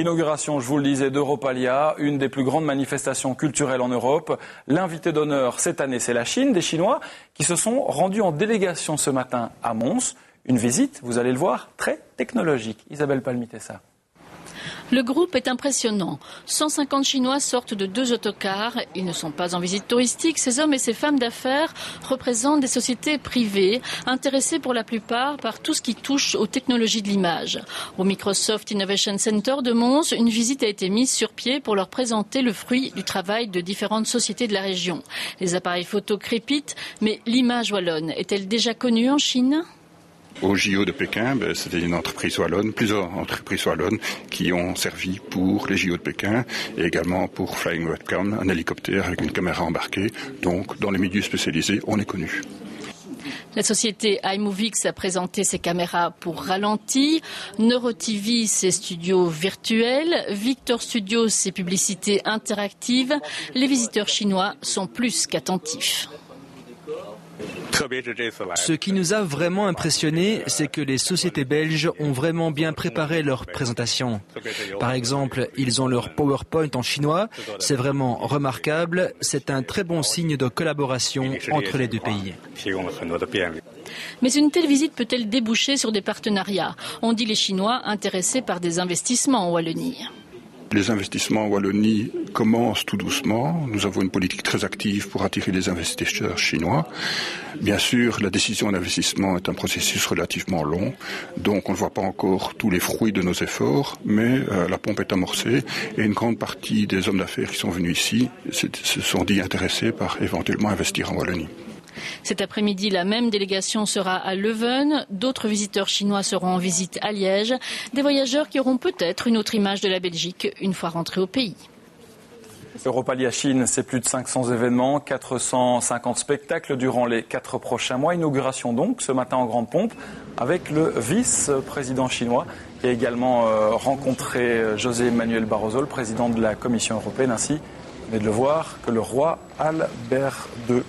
Inauguration, je vous le disais, d'Europalia, une des plus grandes manifestations culturelles en Europe. L'invité d'honneur cette année, c'est la Chine, des Chinois qui se sont rendus en délégation ce matin à Mons. Une visite, vous allez le voir, très technologique. Isabelle Palmitessa. Le groupe est impressionnant. 150 Chinois sortent de 2 autocars. Ils ne sont pas en visite touristique. Ces hommes et ces femmes d'affaires représentent des sociétés privées, intéressées pour la plupart par tout ce qui touche aux technologies de l'image. Au Microsoft Innovation Center de Mons, une visite a été mise sur pied pour leur présenter le fruit du travail de différentes sociétés de la région. Les appareils photo crépitent, mais l'image wallonne est-elle déjà connue en Chine ? Au JO de Pékin, c'était une entreprise wallonne, plusieurs entreprises wallonnes qui ont servi pour les JO de Pékin et également pour Flying Webcam, un hélicoptère avec une caméra embarquée. Donc, dans les milieux spécialisés, on est connu. La société iMovix a présenté ses caméras pour ralenti, NeuroTV ses studios virtuels, Victor Studios ses publicités interactives. Les visiteurs chinois sont plus qu'attentifs. Ce qui nous a vraiment impressionné, c'est que les sociétés belges ont vraiment bien préparé leur présentation. Par exemple, ils ont leur PowerPoint en chinois. C'est vraiment remarquable. C'est un très bon signe de collaboration entre les deux pays. Mais une telle visite peut-elle déboucher sur des partenariats ? On dit les Chinois intéressés par des investissements en Wallonie. Les investissements en Wallonie commencent tout doucement. Nous avons une politique très active pour attirer les investisseurs chinois. Bien sûr, la décision d'investissement est un processus relativement long, donc on ne voit pas encore tous les fruits de nos efforts, mais la pompe est amorcée et une grande partie des hommes d'affaires qui sont venus ici se sont dit intéressés par éventuellement investir en Wallonie. Cet après-midi, la même délégation sera à Leuven. D'autres visiteurs chinois seront en visite à Liège. Des voyageurs qui auront peut-être une autre image de la Belgique une fois rentrés au pays. Europalia Chine, c'est plus de 500 événements, 450 spectacles durant les 4 prochains mois. Inauguration donc ce matin en grande pompe avec le vice-président chinois qui a également rencontré José Manuel Barroso, le président de la Commission européenne, ainsi, vous venez de le voir, que le roi Albert II.